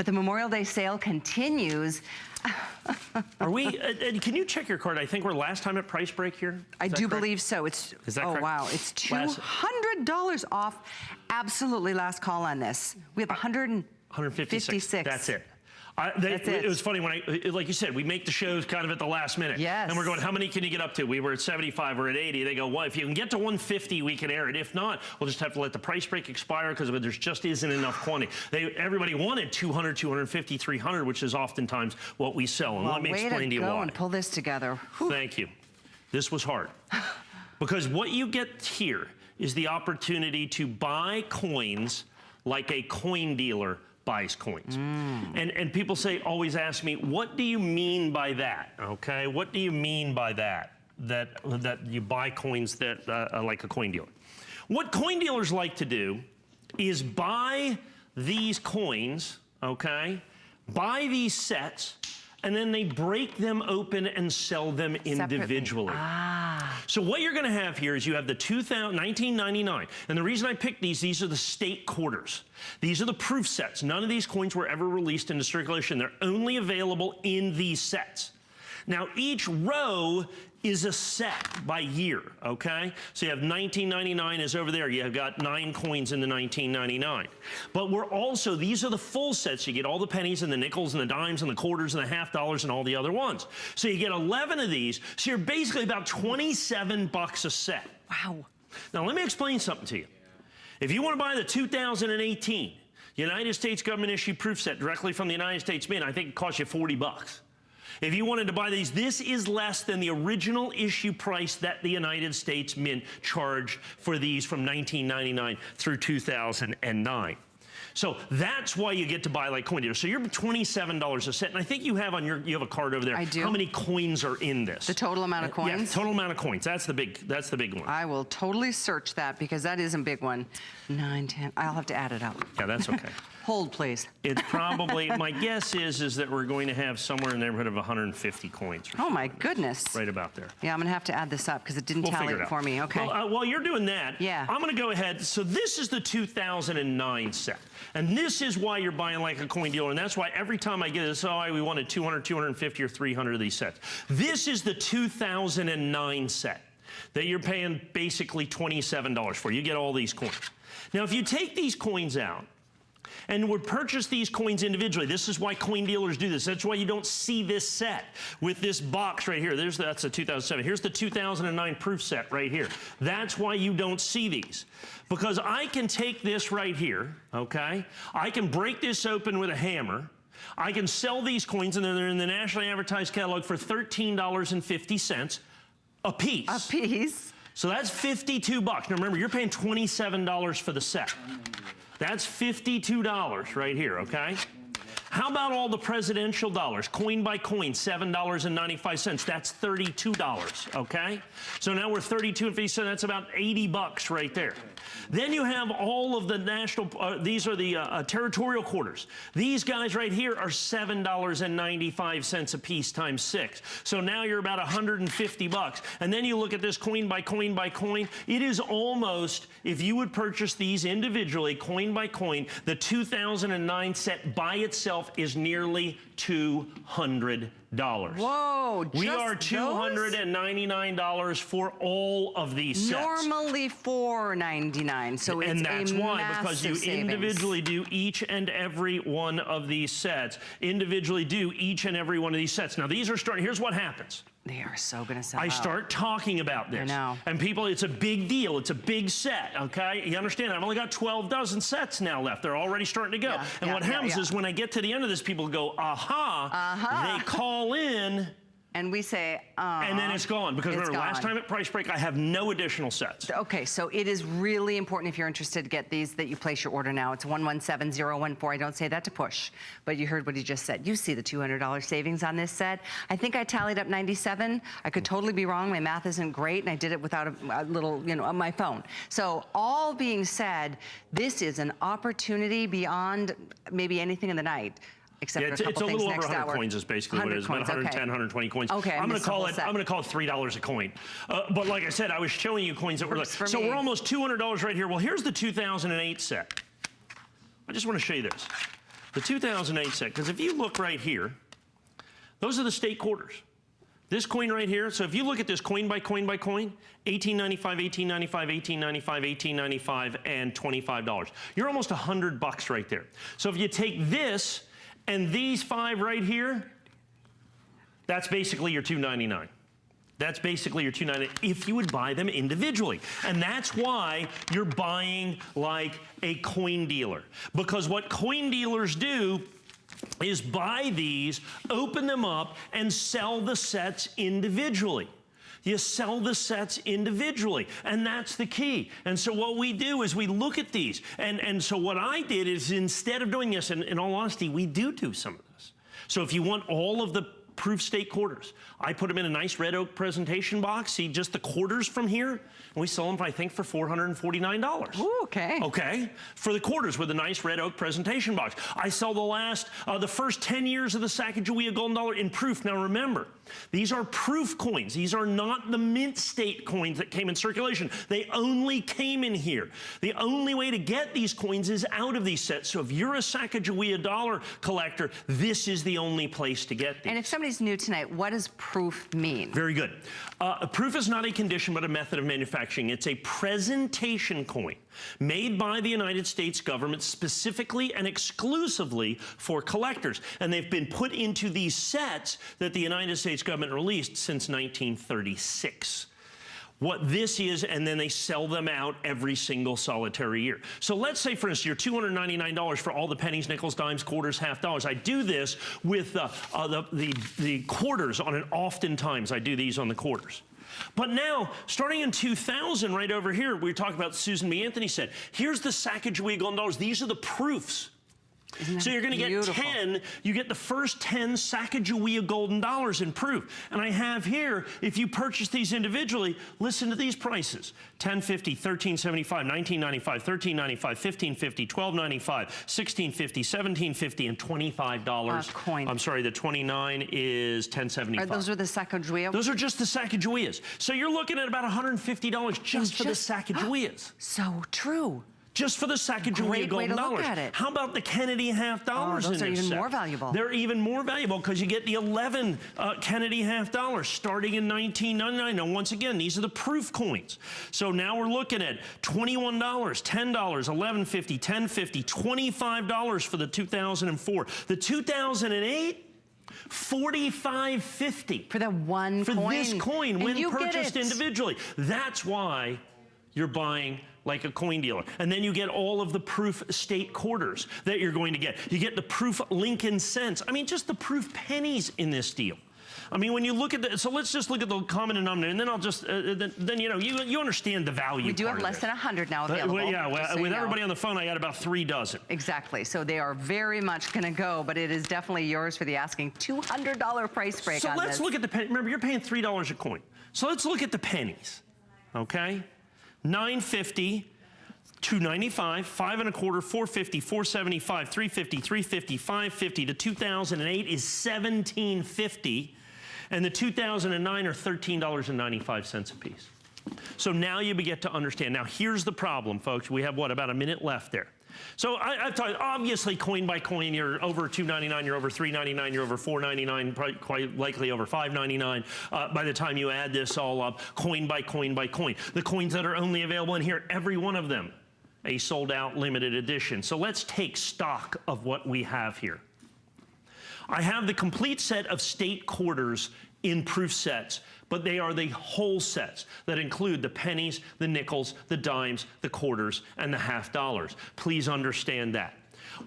but the Memorial Day sale continues. Are we, can you check your card? I think we're last time at price break here. I do believe so. It's, is that oh correct? wow, it's $200 off. Absolutely last call on this. We have 156. That's it. That's it. It was funny when like you said, we make the shows kind of at the last minute. Yes. And we're going, how many can you get up to? We were at 75, we're at 80. They go, well, if you can get to 150, we can air it. If not, we'll just have to let the price break expire because there just isn't enough quantity. Everybody wanted 200, 250, 300, which is oftentimes what we sell. And well, let me explain to you why. And pull this together. Whew. Thank you. This was hard. Because what you get here is the opportunity to buy coins like a coin dealer buys coins. And people always ask me, what do you mean by that? Okay, what do you mean by that? That you buy coins that like a coin dealer. What coin dealers like to do is buy these coins, okay, buy these sets, and then they break them open and sell them individually. So what you're gonna have here is you have the 1999, and the reason I picked these are the state quarters. These are the proof sets. None of these coins were ever released into circulation. They're only available in these sets. Now each row is a set by year, okay? So you have 1999 is over there. You have got 9 coins in the 1999. But we're also, these are the full sets. You get all the pennies and the nickels and the dimes and the quarters and the half dollars and all the other ones. So you get 11 of these. So you're basically about 27 bucks a set. Wow. Now let me explain something to you. If you want to buy the 2018 United States government issued proof set directly from the United States Mint, I think it costs you 40 bucks. If you wanted to buy these, this is less than the original issue price that the United States Mint charged for these from 1999 through 2009. So that's why you get to buy like coin dealers. So you're $27 a set, and I think you have on you have a card over there. I do. How many coins are in this? The total amount of coins? Yeah, total amount of coins. That's the big one. I will totally search that because that is a big one. 9, 10. I'll have to add it up. Yeah, that's okay. Hold, please. It's probably, my guess is that we're going to have somewhere in the neighborhood of 150 coins. Oh my goodness. Right about there. Yeah, I'm gonna have to add this up because it didn't tally it for me. Okay. Well, while you're doing that, yeah. I'm gonna go ahead. So this is the 2009 set. And this is why you're buying like a coin dealer. And that's why every time I get this, oh, we wanted 200, 250, or 300 of these sets. This is the 2009 set that you're paying basically $27 for. You get all these coins. Now, if you take these coins out, and would purchase these coins individually. This is why coin dealers do this. That's why you don't see this set with this box right here. That's a 2007. Here's the 2009 proof set right here. That's why you don't see these. Because I can take this right here, okay? I can break this open with a hammer. I can sell these coins, and they're in the nationally advertised catalog for $13.50 a piece. A piece. So that's 52 bucks. Now remember, you're paying $27 for the set. That's $52 right here, okay? How about all the presidential dollars? Coin by coin, $7.95. That's $32, okay? So now we're 32 and 50 cents. That's about 80 bucks right there. Then you have all of the national, these are the territorial quarters. These guys right here are $7.95 a piece times 6. So now you're about 150 bucks. And then you look at this coin by coin by coin. It is almost, if you would purchase these individually, coin by coin, the 2009 set by itself is nearly $200. Whoa, we are $299 for all of these sets. Normally $4.99, so it's and that's why, because you savings. individually do each and every one of these sets. Individually do each and every one of these sets. Now these are starting, here's what happens. They are so gonna sell I out. start talking about this. I know. And people, it's a big deal. It's a big set, okay? You understand? I've only got 12 dozen sets now left. They're already starting to go. Yeah, and what happens is when I get to the end of this, people go, aha. They call in. And we say, and then it's gone. Because remember, last time at Price Break, I have no additional sets. Okay, so it is really important if you're interested to get these that you place your order now. It's 117014. I don't say that to push, but you heard what he just said. You see the $200 savings on this set. I think I tallied up 97. I could totally be wrong. My math isn't great, and I did it without a little, you know, on my phone. So all being said, this is an opportunity beyond maybe anything in the night. Except yeah, for it's a little over 100 coins is basically what it is. About 110, 120 coins. Okay, I'm gonna call it $3 a coin. But like I said, I was showing you coins that were like, so we're almost $200 right here. Well, here's the 2008 set. I just want to show you this. The 2008 set, because if you look right here, those are the state quarters. This coin right here, so if you look at this coin by coin by coin, $18.95, $18.95, $18.95, $18.95, and $25. You're almost $100 right there. So if you take this and these 5 right here, that's basically your $2.99. That's basically your $2.99 if you would buy them individually. And that's why you're buying like a coin dealer. Because what coin dealers do is buy these, open them up, and sell the sets individually. You sell the sets individually, and that's the key. And so what we do is we look at these. And so what I did is instead of doing this, and in all honesty, we do some of this. So if you want all of the proof state quarters, I put them in a nice red oak presentation box. See just the quarters from here, and we sell them, I think, for $449. Ooh, okay. Okay, for the quarters with a nice red oak presentation box. I sell the first 10 years of the Sacagawea Golden Dollar in proof. Now remember, these are proof coins. These are not the mint state coins that came in circulation. They only came in here. The only way to get these coins is out of these sets. So if you're a Sacagawea dollar collector, this is the only place to get these. And if somebody's new tonight, what does proof mean? Very good. Proof is not a condition, but a method of manufacturing. It's a presentation coin made by the United States government specifically and exclusively for collectors. And they've been put into these sets that the United States government released since 1936. What this is, and then they sell them out every single solitary year. So let's say, for instance, you're $299 for all the pennies, nickels, dimes, quarters, half dollars. I do this with the quarters on it. Oftentimes, I do these on the quarters. But now, starting in 2000, right over here, we were talking about Susan B. Anthony said, here's the Sacagawea Golden Dollars. These are the proofs. So you're going to get 10, you get the first 10 Sacagawea Golden Dollars in proof. And I have here, if you purchase these individually, listen to these prices. $10.50, $13.75, $19.95, $13.95, $15.50, $12.95, $16.50, $17.50, and $25. Coin. I'm sorry, the 29 is $10.75. Those are the Sacagawea? Those are just the Sacagaweas. So you're looking at about $150 just for the Sacagaweas. So true. Just for the Sacagawea Golden Dollars. How about the Kennedy half dollars in this set? Those are even more valuable. They're even more valuable because you get the 11 Kennedy half dollars starting in $19.99. Now, once again, these are the proof coins. So now we're looking at $21, $10, $11.50, $10.50, $25 for the 2004. The 2008, $45.50 for the one coin. For this coin, and when purchased individually. That's why you're buying like a coin dealer. And then you get all of the proof state quarters that you're going to get. You get the proof Lincoln cents. I mean, just the proof pennies in this deal. I mean, when you look at the, so let's just look at the common denominator, and then I'll just, then you know, you understand the value. We do have less than 100 now available. With everybody on the phone, I got about 3 dozen. Exactly. So they are very much going to go, but it is definitely yours for the asking. $200 price break on this. So let's look at the penny. Remember, you're paying $3 a coin. So let's look at the pennies. Okay. $9.50, $2.95, $5 1/4, $4.50, $4.75, $3.50, $3.50, $5.50. The 2008 is $17.50, and the 2009 are $13.95 a piece. So now you begin to understand. Now here's the problem, folks. We have what, about a minute left there. So I've talked, obviously, coin by coin, you're over $2.99, you're over $3.99, you're over $4.99, probably quite likely over $5.99 by the time you add this all up, coin by coin by coin. The coins that are only available in here, every one of them, a sold-out limited edition. So let's take stock of what we have here. I have the complete set of state quarters in proof sets, but they are the whole sets that include the pennies, the nickels, the dimes, the quarters, and the half dollars. Please understand that.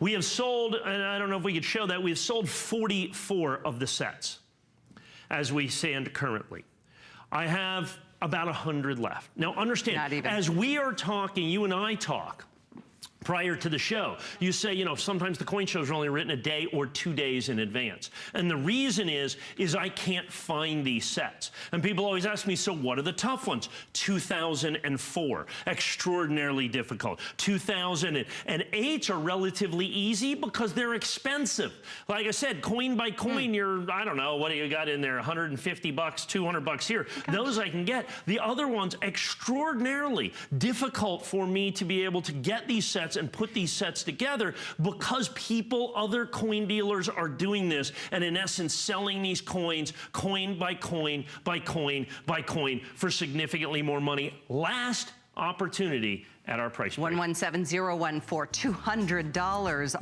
We have sold, and I don't know if we could show that, we have sold 44 of the sets as we stand currently. I have about 100 left. Now understand, as we are talking, you and I talk, prior to the show, you say, you know, sometimes the coin shows are only written a day or 2 days in advance. And the reason is I can't find these sets. And people always ask me, so what are the tough ones? 2004, extraordinarily difficult. 2008 are relatively easy because they're expensive. Like I said, coin by coin, you're, I don't know, what do you got in there? 150 bucks, 200 bucks here. Those I can get. The other ones, extraordinarily difficult for me to be able to get these sets sets and put these sets together because other coin dealers are doing this and in essence selling these coins coin by coin by coin by coin for significantly more money. Last opportunity at our price break. 117014, $200.